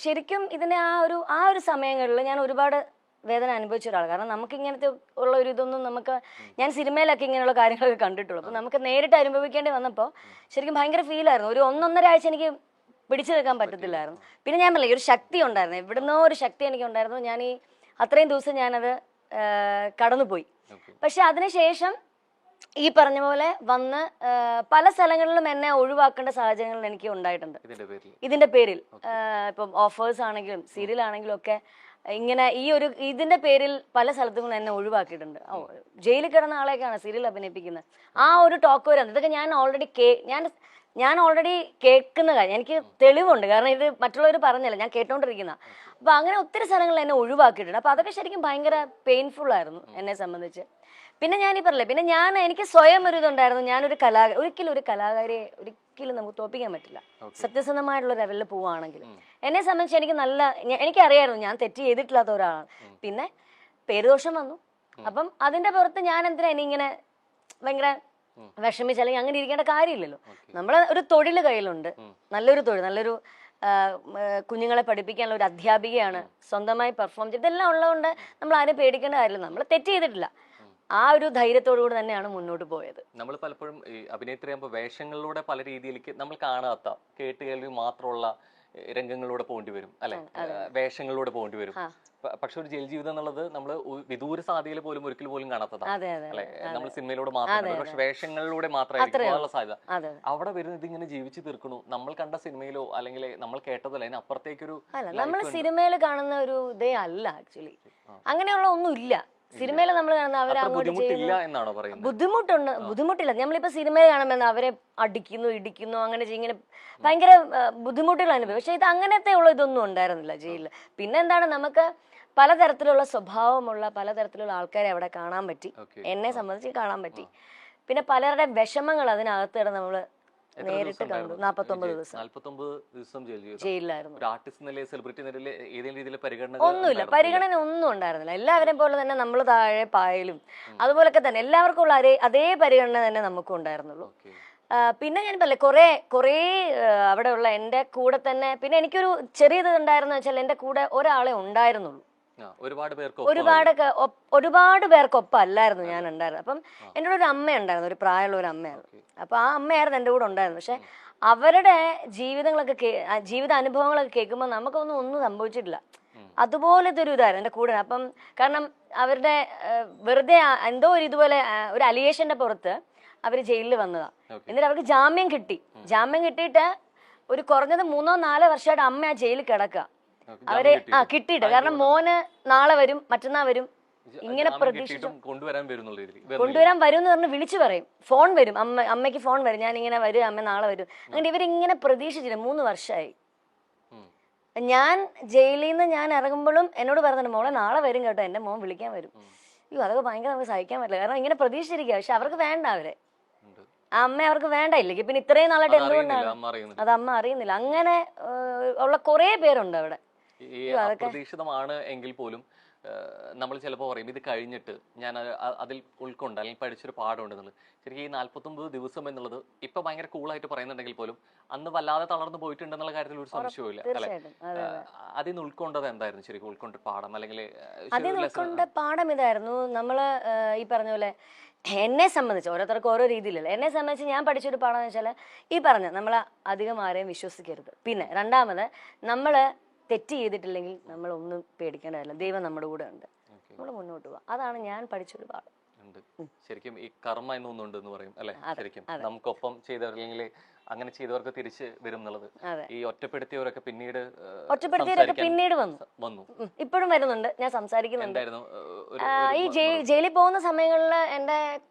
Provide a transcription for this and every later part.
ശരിക്കും ഇതിന്റെ ആ ഒരു സമയങ്ങളിൽ ഞാൻ ഒരുപാട് വേദന അനുഭവിച്ച ഒരാൾ. കാരണം നമുക്ക് ഇങ്ങനത്തെ ഉള്ള ഒരു ഇതൊന്നും നമുക്ക് ഞാൻ സിനിമയിലൊക്കെ ഇങ്ങനെയുള്ള കാര്യങ്ങളൊക്കെ കണ്ടിട്ടുള്ളൂ. അപ്പൊ നമുക്ക് നേരിട്ട് അനുഭവിക്കേണ്ടി വന്നപ്പോൾ ശരിക്കും ഭയങ്കര ഫീലായിരുന്നു. ഒരു 1-1.5 ആഴ്ച എനിക്ക് പിടിച്ചു നിൽക്കാൻ പറ്റത്തില്ലായിരുന്നു. പിന്നെ ഞാൻ പറഞ്ഞില്ല, ഒരു ശക്തി ഉണ്ടായിരുന്നു, എവിടുന്നോ ഒരു ശക്തി എനിക്ക് ഉണ്ടായിരുന്നു. ഞാൻ ഈ അത്രയും ദിവസം ഞാനത് കടന്നുപോയി. പക്ഷെ അതിനുശേഷം ഈ പറഞ്ഞ പോലെ വന്ന് പല സ്ഥലങ്ങളിലും എന്നെ ഒഴിവാക്കേണ്ട സാഹചര്യങ്ങൾ എനിക്ക് ഉണ്ടായിട്ടുണ്ട് ഇതിന്റെ പേരിൽ. ഇപ്പം ഓഫേഴ്സ് ആണെങ്കിലും സീരിയൽ ആണെങ്കിലും ഒക്കെ ഇങ്ങനെ ഇതിന്റെ പേരിൽ പല സ്ഥലത്തും എന്നെ ഒഴിവാക്കിയിട്ടുണ്ട്. ജയിലിൽ കിടന്ന ആളെയൊക്കെയാണ് സീരിയൽ അഭിനയിപ്പിക്കുന്നത്. ആ ഒരു ടോക്ക് വരുന്നത് ഇതൊക്കെ ഞാൻ ഓൾറെഡി കേൾക്കുന്ന കാര്യം, എനിക്ക് തെളിവുണ്ട്. കാരണം ഇത് മറ്റുള്ളവർ പറഞ്ഞല്ല, ഞാൻ കേട്ടോണ്ടിരിക്കുന്ന. അപ്പൊ അങ്ങനെ ഒത്തിരി സ്ഥലങ്ങളിൽ എന്നെ ഒഴിവാക്കിയിട്ടുണ്ട്. അപ്പൊ അതൊക്കെ ശരിക്കും ഭയങ്കര പെയിൻഫുൾ ആയിരുന്നു എന്നെ സംബന്ധിച്ച്. പിന്നെ ഞാനീ പറഞ്ഞില്ലേ, പിന്നെ എനിക്ക് സ്വയം ഒരു ഇതുണ്ടായിരുന്നു, ഞാനൊരു ഒരിക്കലും ഒരു കലാകാരിയെ ഒരിക്കലും നമുക്ക് തോപ്പിക്കാൻ പറ്റില്ല, സത്യസന്ധമായിട്ടുള്ള ലെവലിൽ പോവുകയാണെങ്കിൽ. എന്നെ സംബന്ധിച്ച് എനിക്കറിയായിരുന്നു ഞാൻ തെറ്റ് ചെയ്തിട്ടില്ലാത്ത ഒരാളാണ്. പിന്നെ പേരുദോഷം വന്നു. അപ്പം അതിന്റെ പുറത്ത് ഞാൻ എന്തിനാ ഇങ്ങനെ ഭയങ്കര വിഷമിച്ച് അല്ലെങ്കിൽ അങ്ങനെ ഇരിക്കേണ്ട കാര്യമില്ലല്ലോ. നമ്മളെ ഒരു തൊഴിൽ കയ്യിലുണ്ട്, നല്ലൊരു തൊഴിൽ, നല്ലൊരു കുഞ്ഞുങ്ങളെ പഠിപ്പിക്കാനുള്ള ഒരു അധ്യാപികയാണ്, സ്വന്തമായി പെർഫോം ചെയ്ത് ഇതെല്ലാം ഉള്ളതുകൊണ്ട് നമ്മൾ ആരും പേടിക്കേണ്ട കാര്യമില്ല. നമ്മൾ തെറ്റ് ചെയ്തിട്ടില്ല. ആ ഒരു ധൈര്യത്തോടുകൂടി തന്നെയാണ് മുന്നോട്ട് പോയത്. നമ്മൾ പലപ്പോഴും അഭിനേത്രിയാകുമ്പോൾ വേഷങ്ങളിലൂടെ പല രീതിയിലേക്ക് നമ്മൾ കാണാത്ത കേട്ടുകേൾവി മാത്രമുള്ള രംഗങ്ങളിലൂടെ പോകേണ്ടി വരും, അല്ലെ? വേഷങ്ങളിലൂടെ പോകേണ്ടി വരും. പക്ഷെ ഒരു ജയിൽ ജീവിതം എന്നുള്ളത് നമ്മൾ വിദൂര സാധ്യതയിൽ പോലും ഒരിക്കൽ പോലും കാണാത്തതാണ്, അല്ലെ? നമ്മൾ സിനിമയിലൂടെ മാത്രമേ, പക്ഷെ വേഷങ്ങളിലൂടെ മാത്രമായിരിക്കും സാധ്യത. അവിടെ വരുന്നത് ഇതിങ്ങനെ ജീവിച്ചു തീർക്കണു. നമ്മൾ കണ്ട സിനിമയിലോ അല്ലെങ്കിൽ നമ്മൾ കേട്ടതല്ല, അതിന് അപ്പുറത്തേക്കൊരു നമ്മൾ സിനിമയിൽ കാണുന്ന ഒരു ഇതേ അല്ല ആക്ച്വലി. അങ്ങനെയുള്ള ഒന്നും ഇല്ല സിനിമയിൽ നമ്മൾ കാണുന്ന. അവരെ ബുദ്ധിമുട്ടില്ല. നമ്മളിപ്പോ സിനിമയിൽ കാണുമ്പോൾ അവരെ അടിക്കുന്നു, ഇടിക്കുന്നു, അങ്ങനെ ഇങ്ങനെ ഭയങ്കര ബുദ്ധിമുട്ടുകൾ അനുഭവം. പക്ഷെ ഇത് അങ്ങനത്തെ ഉള്ള ഇതൊന്നും ഉണ്ടായിരുന്നില്ല ജയിലിൽ. പിന്നെ എന്താണ്, നമുക്ക് പലതരത്തിലുള്ള സ്വഭാവമുള്ള പലതരത്തിലുള്ള ആൾക്കാരെ അവിടെ കാണാൻ പറ്റി, എന്നെ സംബന്ധിച്ച് കാണാൻ പറ്റി. പിന്നെ പലരുടെ വിഷമങ്ങൾ അതിനകത്ത് നമ്മള് നേരിട്ട് കണ്ടു. 49 ദിവസം ജയിലിലായിരുന്നു. ഒന്നുമില്ല, പരിഗണന ഒന്നും ഉണ്ടായിരുന്നില്ല. എല്ലാവരെയും പോലെ തന്നെ നമ്മൾ താഴെ പായലും അതുപോലൊക്കെ തന്നെ എല്ലാവർക്കും ഉള്ള അതേ പരിഗണന തന്നെ നമുക്കും ഉണ്ടായിരുന്നുള്ളൂ. പിന്നെ ഞാൻ പറയല്ലേ, കുറേ അവിടെ ഉള്ള എൻ്റെ കൂടെ തന്നെ, പിന്നെ എനിക്കൊരു ചെറിയത് ഉണ്ടായിരുന്നു വെച്ചാൽ എൻ്റെ കൂടെ ഒരാളെ ഉണ്ടായിരുന്നുള്ളൂ. ഒരുപാട് പേർക്കൊപ്പം അല്ലായിരുന്നു ഞാൻ ഉണ്ടായിരുന്നത്. അപ്പം എൻ്റെ കൂടെ ഒരു അമ്മ ഉണ്ടായിരുന്നു, ഒരു പ്രായമുള്ള ഒരു അമ്മയായിരുന്നു. അപ്പൊ ആ അമ്മയായിരുന്നു എൻ്റെ കൂടെ ഉണ്ടായിരുന്നു. പക്ഷെ അവരുടെ ജീവിത അനുഭവങ്ങളൊക്കെ കേൾക്കുമ്പോൾ ഒന്നും സംഭവിച്ചിട്ടില്ല. അതുപോലത്തെ ഒരു ഇതായിരുന്നു എൻ്റെ കൂടെ. അപ്പം കാരണം അവരുടെ വെറുതെ എന്തോ ഇതുപോലെ ഒരു അലിഗേഷന്റെ പുറത്ത് അവര് ജയിലിൽ വന്നതാ. എന്നിട്ട് അവർക്ക് ജാമ്യം കിട്ടിയിട്ട് ഒരു കുറഞ്ഞത് 3-4 വർഷമായിട്ട് അമ്മ ആ ജയിലിൽ കിടക്കുക. അവരെ കിട്ടിയിട്ട്, കാരണം മോന് നാളെ വരും, മറ്റന്നാൾ വരും, ഇങ്ങനെ പ്രതീക്ഷിച്ചു കൊണ്ടുവരാൻ വരും എന്ന് പറഞ്ഞ് വിളിച്ചു പറയും. ഫോൺ വരും, അമ്മയ്ക്ക് ഫോൺ വരും, ഞാൻ ഇങ്ങനെ വരും, അമ്മ നാളെ വരും. അങ്ങനെ ഇവരിങ്ങനെ പ്രതീക്ഷിച്ചില്ല. 3 വർഷമായി. ഞാൻ ജയിലിൽ നിന്ന് ഞാൻ ഇറങ്ങുമ്പോഴും എന്നോട് പറഞ്ഞിട്ട്, മോളെ നാളെ വരും കേട്ടോ, എന്റെ മോൻ വിളിക്കാൻ വരും. അതൊക്കെ ഭയങ്കര നമുക്ക് സഹിക്കാൻ പറ്റില്ല. കാരണം ഇങ്ങനെ പ്രതീക്ഷിച്ചിരിക്കുക. പക്ഷെ അവർക്ക് വേണ്ട, ആ അമ്മ അവർക്ക് വേണ്ട. ഇല്ലെങ്കിൽ പിന്നെ ഇത്രയും നാളായിട്ട് എന്തുകൊണ്ടാണ് അത് അമ്മ അറിയുന്നില്ല. അങ്ങനെ ഉള്ള കുറെ പേരുണ്ട് അവിടെ. അപ്രതീക്ഷിതമാണ് എങ്കിൽ പോലും നമ്മൾ ചിലപ്പോൾ പറയും ഇത് കഴിഞ്ഞിട്ട് ഞാൻ അതിൽ ഉൾക്കൊണ്ട് അല്ലെങ്കിൽ പഠിച്ചൊരു പാഠമുണ്ടെന്നുള്ളത്. ശരിക്കും ഈ 49 ദിവസം എന്നുള്ളത് ഇപ്പൊ ഭയങ്കര കൂളായിട്ട് പറയുന്നുണ്ടെങ്കിൽ പോലും അന്ന് വല്ലാതെ തളർന്നു പോയിട്ടുണ്ടെന്നുള്ള കാര്യത്തിൽ ഒരു സംശയവും അല്ലെ? അതിൽ നിന്ന് ഉൾക്കൊണ്ടത് എന്തായിരുന്നു ശരിക്കും ഉൾക്കൊണ്ട പാഠം? അല്ലെങ്കിൽ അതിൽ ഉൾക്കൊണ്ട പാഠം ഇതായിരുന്നു, നമ്മള് ഈ പറഞ്ഞ പോലെ എന്നെ സംബന്ധിച്ച് ഓരോരുത്തർക്ക് ഓരോ രീതിയിലല്ല. എന്നെ സംബന്ധിച്ച് ഞാൻ പഠിച്ചൊരു പാഠം എന്ന് വെച്ചാൽ ഈ പറഞ്ഞ നമ്മൾ അധികം ആരെയും വിശ്വസിക്കരുത്. പിന്നെ രണ്ടാമത്, നമ്മള് തെറ്റ് ചെയ്തിട്ടില്ലെങ്കിൽ നമ്മൾ ഒന്നും പേടിക്കേണ്ടതല്ല, ദൈവം നമ്മുടെ കൂടെ ഉണ്ട്, നമ്മൾ മുന്നോട്ട് പോവാം. അതാണ് ഞാൻ പഠിച്ചൊരു പാഠം. ശരിക്കും ഈ കർമ്മ എന്നൊന്നുണ്ട് എന്ന് പറയും അല്ലെ? ശരിക്കും നമുക്കൊപ്പം ചെയ്തവർ അല്ലെങ്കിൽ അങ്ങനെ ചെയ്തവർക്ക് തിരിച്ച് വരും എന്നുള്ളത്. ഈ ഒറ്റപ്പെടുത്തിയവരൊക്കെ പിന്നീട് വന്നു, ഇപ്പോഴും വരുന്നുണ്ട്, ഞാൻ സംസാരിക്കുന്നുണ്ട്. ഈ ജയിലിൽ പോകുന്ന സമയങ്ങളിൽ എൻ്റെ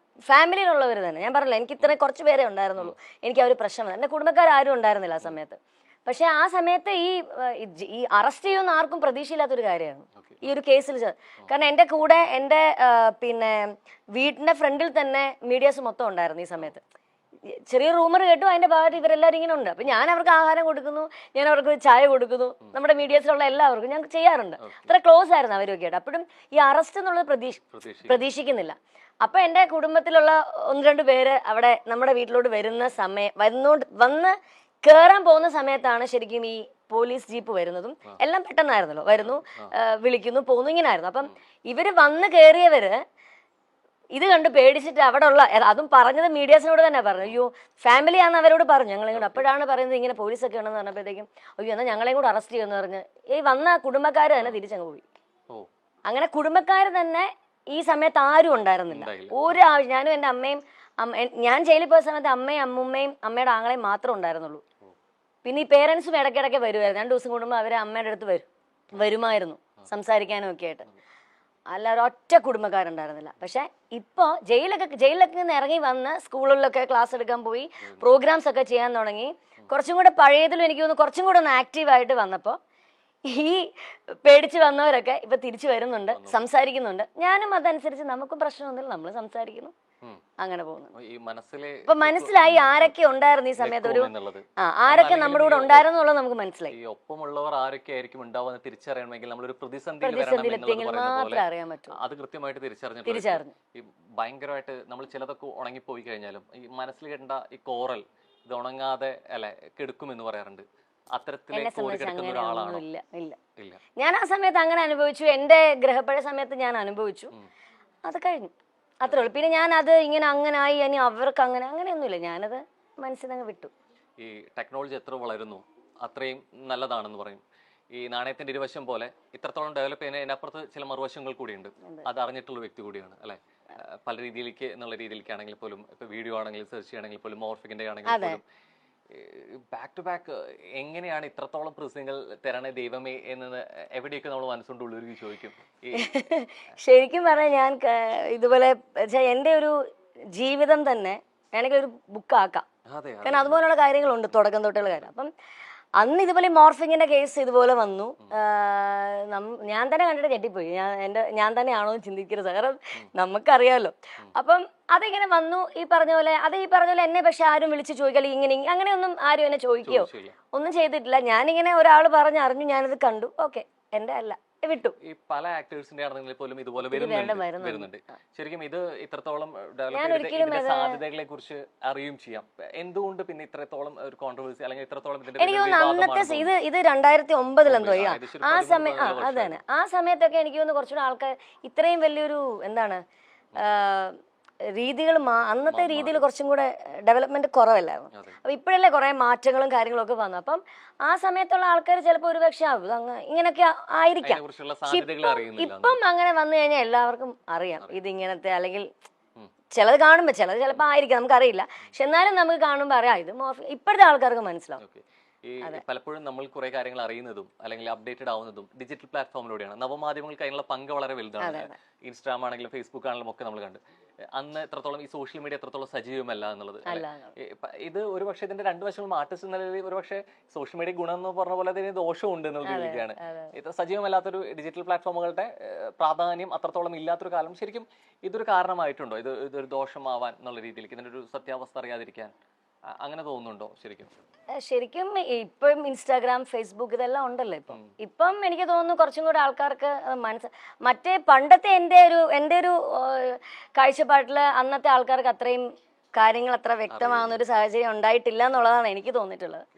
ഫാമിലിയിലുള്ളവർ തന്നെ, ഞാൻ പറഞ്ഞില്ല എനിക്ക് ഇത്രയും കുറച്ച് പേരെ ഉണ്ടായിരുന്നുള്ളൂ, എനിക്ക് ആ ഒരു പ്രശ്നം, എൻ്റെ കുടുംബക്കാരും ഉണ്ടായിരുന്നില്ല ആ സമയത്ത്. പക്ഷെ ആ സമയത്ത് ഈ അറസ്റ്റ് ചെയ്യുന്ന ആർക്കും പ്രതീക്ഷയില്ലാത്തൊരു കാര്യമാണ് ഈ ഒരു കേസിൽ. കാരണം എൻ്റെ കൂടെ എൻ്റെ പിന്നെ വീടിന്റെ ഫ്രണ്ടിൽ തന്നെ മീഡിയാസ് മൊത്തം ഉണ്ടായിരുന്നു ഈ സമയത്ത്. ചെറിയ റൂമർ കേട്ടു, അതിന്റെ ഭാഗത്ത് ഇവരെല്ലാവരും ഇങ്ങനെ ഉണ്ട്. അപ്പൊ ഞാൻ അവർക്ക് ആഹാരം കൊടുക്കുന്നു, ഞാൻ അവർക്ക് ചായ കൊടുക്കുന്നു, നമ്മുടെ മീഡിയസിലുള്ള എല്ലാവർക്കും ഞാൻ ചെയ്യാറുണ്ട്. അത്ര ക്ലോസ് ആയിരുന്നു അവരൊക്കെ ആയിട്ട്. അപ്പോഴും ഈ അറസ്റ്റ് എന്നുള്ളത് പ്രതീക്ഷിക്കുന്നില്ല. അപ്പൊ എൻ്റെ കുടുംബത്തിലുള്ള 1-2 പേര് അവിടെ നമ്മുടെ വീട്ടിലോട്ട് വരുന്ന വന്ന് കേറാൻ പോകുന്ന സമയത്താണ് ശരിക്കും ഈ പോലീസ് ജീപ്പ് വരുന്നതും എല്ലാം പെട്ടെന്നായിരുന്നല്ലോ, വരുന്നു, വിളിക്കുന്നു, പോകുന്നു, ഇങ്ങനായിരുന്നു. അപ്പം ഇവര് വന്ന് കയറിയവര് ഇത് കണ്ട് പേടിച്ചിട്ട് അവിടെ ഉള്ള, അതും പറഞ്ഞത് മീഡിയാസിനോട് തന്നെ പറഞ്ഞു, അയ്യോ ഫാമിലിയാന്ന് അവരോട് പറഞ്ഞു, ഞങ്ങളെയും കൂടെ. അപ്പോഴാണ് പറയുന്നത് ഇങ്ങനെ പോലീസൊക്കെ ഉണ്ടെന്ന് പറഞ്ഞപ്പോഴത്തേക്കും, അയ്യോ എന്നാൽ ഞങ്ങളെയും കൂടെ അറസ്റ്റ് ചെയ്യുമെന്ന് പറഞ്ഞ് ഈ വന്ന കുടുംബക്കാർ തന്നെ തിരിച്ചങ്ങ് പോയി. അങ്ങനെ കുടുംബക്കാർ തന്നെ ഈ സമയത്ത് ആരും ഉണ്ടായിരുന്നില്ല. ഞാനും എൻ്റെ അമ്മയും, ഞാൻ ജയിലിൽ പോയ സമയത്ത് അമ്മയും അമ്മുമ്മയും അമ്മയുടെ ആങ്ങളെയും മാത്രമേ ഉണ്ടായിരുന്നുള്ളൂ. പിന്നെ ഈ പേരൻസും ഇടയ്ക്കിടയ്ക്ക് വരുമായിരുന്നു, 2 ദിവസം കൂടുമ്പോൾ അവരെ അമ്മയുടെ അടുത്ത് വരുമായിരുന്നു സംസാരിക്കാനും ഒക്കെ ആയിട്ട്. അല്ല ഒരൊറ്റ കുടുംബക്കാരുണ്ടായിരുന്നില്ല. പക്ഷെ ഇപ്പൊ ജയിലിലൊക്കെ നിന്ന് ഇറങ്ങി വന്ന് സ്കൂളുകളിലൊക്കെ ക്ലാസ് എടുക്കാൻ പോയി, പ്രോഗ്രാംസ് ഒക്കെ ചെയ്യാൻ തുടങ്ങി. കുറച്ചും കൂടെ പഴയതിലും എനിക്ക് തോന്നുന്നു കുറച്ചും കൂടെ ഒന്ന് ആക്റ്റീവായിട്ട് വന്നപ്പോൾ ഈ പേടിച്ച് വന്നവരൊക്കെ ഇപ്പൊ തിരിച്ചു വരുന്നുണ്ട്, സംസാരിക്കുന്നുണ്ട്. ഞാനും അതനുസരിച്ച് നമുക്കും പ്രശ്നമൊന്നുമില്ല, നമ്മൾ സംസാരിക്കുന്നു, അങ്ങനെ പോകുന്നു. ഇപ്പൊ മനസ്സിലായി ആരൊക്കെ ഉണ്ടായിരുന്നു ഈ സമയത്ത്, ആരൊക്കെ നമ്മുടെ കൂടെ ഉണ്ടായിരുന്നു എന്നുള്ളത് നമുക്ക് മനസ്സിലായി. ഒപ്പമുള്ളവർ ആരൊക്കെ ആയിരിക്കും ഉണ്ടാവുക തിരിച്ചറിയണമെങ്കിൽ നമ്മളൊരു പ്രതിസന്ധിയിലെത്തിയെങ്കിൽ മാത്രമേ അറിയാൻ പറ്റൂ. അത് കൃത്യമായിട്ട് തിരിച്ചറിഞ്ഞു. ഈ ഭയങ്കരമായിട്ട് നമ്മൾ ചിലതൊക്കെ ഉണങ്ങിപ്പോയി കഴിഞ്ഞാലും ഈ മനസ്സിൽ കേട്ട ഈ കോറൽ ഇത് ഉണങ്ങാതെ അല്ലെ കെടുക്കുമെന്ന് പറയാറുണ്ട്. ഞാൻ ആ സമയത്ത് അങ്ങനെ അനുഭവിച്ചു, എന്റെ ഗ്രഹപ്പഴ സമയത്ത് ഞാൻ അനുഭവിച്ചു, അത് കഴിഞ്ഞു, അത്രേ ഉള്ളൂ. പിന്നെ ഞാൻ അത് ഇങ്ങനെ അങ്ങനായി, ഇനി അവർക്ക് അങ്ങനെയൊന്നുമില്ല, ഞാനത് മനസ്സിലങ്ങ് വിട്ടു. ഈ ടെക്നോളജി എത്ര വളരുന്നു അത്രയും നല്ലതാണെന്ന് പറയും. ഈ നാണയത്തിന്റെ ഇരുവശം പോലെ ഇത്രത്തോളം ഡെവലപ്പ് ചെയ്യുന്നതിനപ്പുറത്ത് ചില മറുവശങ്ങൾ കൂടിയുണ്ട്. അത് അറിഞ്ഞിട്ടുള്ള വ്യക്തി കൂടിയാണ് അല്ലെ. പല രീതിയിലേക്ക് എന്നുള്ള രീതിയിലേക്കാണെങ്കിൽ പോലും, ഇപ്പൊ വീഡിയോ ആണെങ്കിലും സെർച്ച് ചെയ്യണമെങ്കിൽ പോലും, മോർഫിക്കിന്റെ ആണെങ്കിൽ പോലും ബാക്ക് ടു ബാക്ക് എങ്ങനെയാണ് ഇത്രത്തോളം പ്രസംഗങ്ങൾ തരണേ ദൈവമേ എന്നത് എവിടെയൊക്കെ നമ്മൾ മനസ്സുകൊണ്ട് ഉള്ളൊരു ചോദിക്കും. ശരിക്കും പറഞ്ഞാൽ ഞാൻ ഇതുപോലെ എന്റെ ഒരു ജീവിതം തന്നെ വേണമെങ്കിൽ ഒരു ബുക്കാക്കാം, കാരണം അതുപോലുള്ള കാര്യങ്ങളുണ്ട് തുടക്കം തൊട്ടുള്ള കാര്യം. അപ്പം അന്ന് ഇതുപോലെ മോർഫിങ്ങിന്റെ കേസ് ഇതുപോലെ വന്നു, ഞാൻ തന്നെ കണ്ടിട്ട് ഞെട്ടിപ്പോയി. ഞാൻ തന്നെയാണോ എന്ന് ചിന്തിക്കരുത്, കാരണം നമുക്കറിയാമല്ലോ. അപ്പം അതിങ്ങനെ വന്നു, ഈ പറഞ്ഞ പോലെ എന്നെ പക്ഷെ ആരും വിളിച്ച് ചോദിക്കല്ലോ, ഇങ്ങനെ അങ്ങനെയൊന്നും ആരും എന്നെ ചോദിക്കുകയോ ഒന്നും ചെയ്തിട്ടില്ല. ഞാനിങ്ങനെ ഒരാൾ പറഞ്ഞറിഞ്ഞു, ഞാനത് കണ്ടു, ഓക്കെ, എന്റെ അല്ല, വിട്ടു. ഈ പല ആക്ടേഴ്സിന്റെ ആണെങ്കിലും പോലും ഇതുപോലെ വരുന്നുണ്ട്. ശരിക്കും ഇത് ഇത്രത്തോളം സാധ്യതകളെ കുറിച്ച് അറിയും ചെയ്യാം. എന്തുകൊണ്ട് പിന്നെ ഇത്രത്തോളം ഒരു കോൺട്രവേഴ്സി അല്ലെങ്കിൽ ഇത്രത്തോളം എനിക്ക് തോന്നുന്നു അന്നത്തെ ഇത് 2009 എന്തോ ആ സമയം, അത് തന്നെ, ആ സമയത്തൊക്കെ എനിക്ക് തോന്നുന്നു കുറച്ചുകൂടെ ആൾക്കാർ ഇത്രയും വലിയൊരു എന്താണ് രീതികൾ, അന്നത്തെ രീതിയിൽ കുറച്ചും കൂടെ ഡെവലപ്മെന്റ് കുറവല്ലായിരുന്നു. അപ്പൊ ഇപ്പോഴല്ലേ കുറെ മാറ്റങ്ങളും കാര്യങ്ങളും ഒക്കെ വന്നു. അപ്പം ആ സമയത്തുള്ള ആൾക്കാർ ചിലപ്പോൾ ഒരുപക്ഷെ ഇങ്ങനെയൊക്കെ ആയിരിക്കാം. ഇപ്പം അങ്ങനെ വന്നു കഴിഞ്ഞാൽ എല്ലാവർക്കും അറിയാം ഇതിങ്ങനത്തെ, അല്ലെങ്കിൽ ചിലത് കാണുമ്പോ ചിലപ്പോ ആയിരിക്കാം, നമുക്കറിയില്ല. പക്ഷെ എന്നാലും നമുക്ക് കാണുമ്പോ അറിയാം ഇത് ഇപ്പോഴത്തെ ആൾക്കാർക്ക് മനസ്സിലാവും. ഈ പലപ്പോഴും നമ്മൾ കുറെ കാര്യങ്ങൾ അറിയുന്നതും അല്ലെങ്കിൽ അപ്ഡേറ്റഡ് ആവുന്നതും ഡിജിറ്റൽ പ്ലാറ്റ്ഫോമിലൂടെയാണ്. നവമാധ്യമങ്ങൾക്ക് അതിനുള്ള പങ്ക് വളരെ വലുതാണ്. ഇൻസ്റ്റാഗ്രാം ആണെങ്കിലും ഫേസ്ബുക്ക് ആണെങ്കിലും ഒക്കെ നമ്മൾ കണ്ട് അന്ന് എത്രത്തോളം ഈ സോഷ്യൽ മീഡിയ എത്രത്തോളം സജീവമല്ല എന്നുള്ളത്. ഇത് ഒരു പക്ഷേ ഇതിന്റെ രണ്ട് വശങ്ങളും ആർട്ടിസ്റ്റ് എന്ന നിലയിൽ ഒരു പക്ഷേ സോഷ്യൽ മീഡിയ ഗുണം എന്ന് പറഞ്ഞ പോലെ അതിന് ദോഷവും ഉണ്ട് എന്നുള്ള രീതിയാണ്. ഇത് സജീവമല്ലാത്തൊരു ഡിജിറ്റൽ പ്ലാറ്റ്ഫോമുകളുടെ പ്രാധാന്യം അത്രത്തോളം ഇല്ലാത്തൊരു കാലം ശരിക്കും ഇതൊരു കാരണമായിട്ടുണ്ടോ? ഇതൊരു ദോഷമാവാൻ എന്നുള്ള രീതിയിലേക്ക്, ഇതിന്റെ ഒരു സത്യാവസ്ഥ അറിയാതിരിക്കാൻ അങ്ങനെ തോന്നുന്നുണ്ടോ? ശരിക്കും ഇപ്പം ഇൻസ്റ്റാഗ്രാം, ഫേസ്ബുക്ക് ഇതെല്ലാം ഉണ്ടല്ലോ ഇപ്പം എനിക്ക് തോന്നുന്നു കുറച്ചും കൂടെ ആൾക്കാർക്ക് മറ്റേ പണ്ടത്തെ എൻ്റെ ഒരു കാഴ്ചപ്പാട്ടില് അന്നത്തെ ആൾക്കാർക്ക് അത്രയും കാര്യങ്ങൾ അത്ര വ്യക്തമാകുന്ന ഒരു സാഹചര്യം ഉണ്ടായിട്ടില്ല എന്നുള്ളതാണ് എനിക്ക് തോന്നിയിട്ടുള്ളത്.